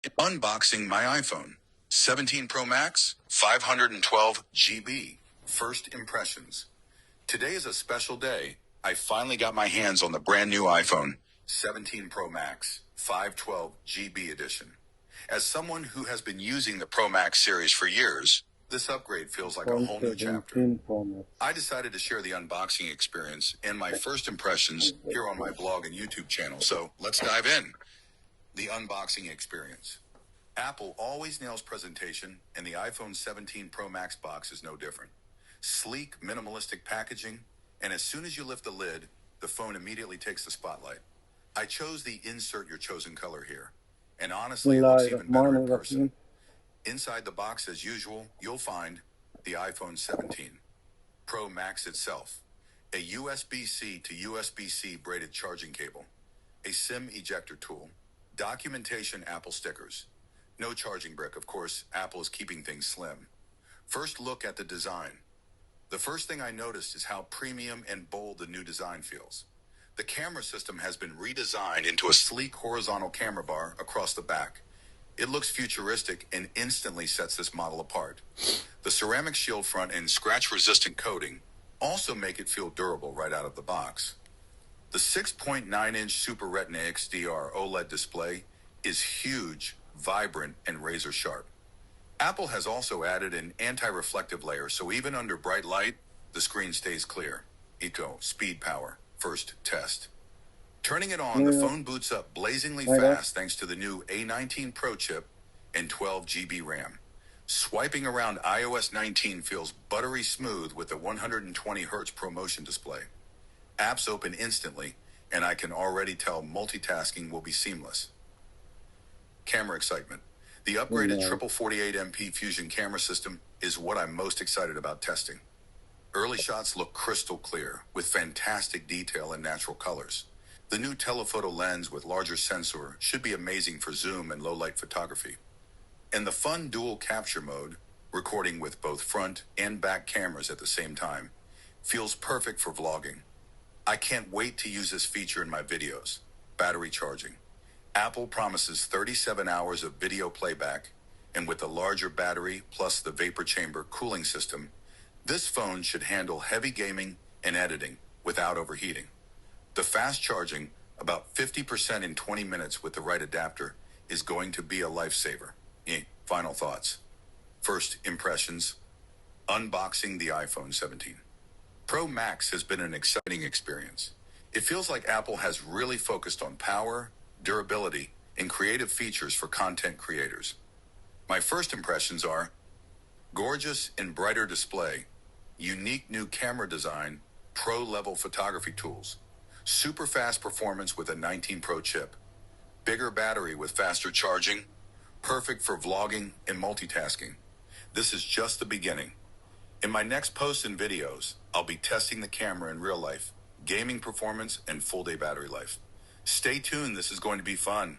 Unboxing my iPhone 17 Pro Max, 512 GB. First impressions. Today is a special day. I finally got my hands on the brand new iPhone 17 Pro Max, 512 GB edition. As someone who has been using the Pro Max series for years, this upgrade feels like a whole new chapter. I decided to share the unboxing experience and my first impressions here on my blog and YouTube channel, so let's dive in. The unboxing experience. Apple always nails presentation, and the iPhone 17 Pro Max box is no different. Sleek, minimalistic packaging, and as soon as you lift the lid, the phone immediately takes the spotlight. I chose the insert your chosen color here, and honestly, it looks even better in person. Inside the box, as usual, you'll find the iPhone 17 Pro Max itself, a USB-C to USB-C braided charging cable, a SIM ejector tool, documentation, Apple stickers. No charging brick, of course. Apple is keeping things slim. First look at the design. The first thing I noticed is how premium and bold the new design feels. The camera system has been redesigned into a sleek horizontal camera bar across the back. It looks futuristic and instantly sets this model apart. The ceramic shield front and scratch-resistant coating also make it feel durable right out of the box. The 6.9-inch Super Retina XDR OLED display is huge, vibrant, and razor sharp. Apple has also added an anti-reflective layer, so even under bright light, the screen stays clear. Eco, speed, power, first test. Turning it on, the phone boots up blazingly fast thanks to the new A19 Pro chip and 12 GB RAM. Swiping around iOS 19 feels buttery smooth with the 120 Hz ProMotion display. Apps open instantly, and I can already tell multitasking will be seamless. Camera excitement. The upgraded triple 48MP Fusion camera system is what I'm most excited about testing. Early shots look crystal clear, with fantastic detail and natural colors. The new telephoto lens with larger sensor should be amazing for zoom and low-light photography. And the fun dual capture mode, recording with both front and back cameras at the same time, feels perfect for vlogging. I can't wait to use this feature in my videos. Battery charging. Apple promises 37 hours of video playback, and with the larger battery plus the vapor chamber cooling system, this phone should handle heavy gaming and editing without overheating. The fast charging, about 50% in 20 minutes with the right adapter, is going to be a lifesaver. Final thoughts. First impressions. Unboxing the iPhone 17 Pro Max has been an exciting experience. It feels like Apple has really focused on power, durability, and creative features for content creators. My first impressions are gorgeous and brighter display, unique new camera design, pro-level photography tools, super fast performance with a 19 Pro chip, bigger battery with faster charging, perfect for vlogging and multitasking. This is just the beginning. In my next posts and videos, I'll be testing the camera in real life, gaming performance, and full day battery life. Stay tuned, this is going to be fun.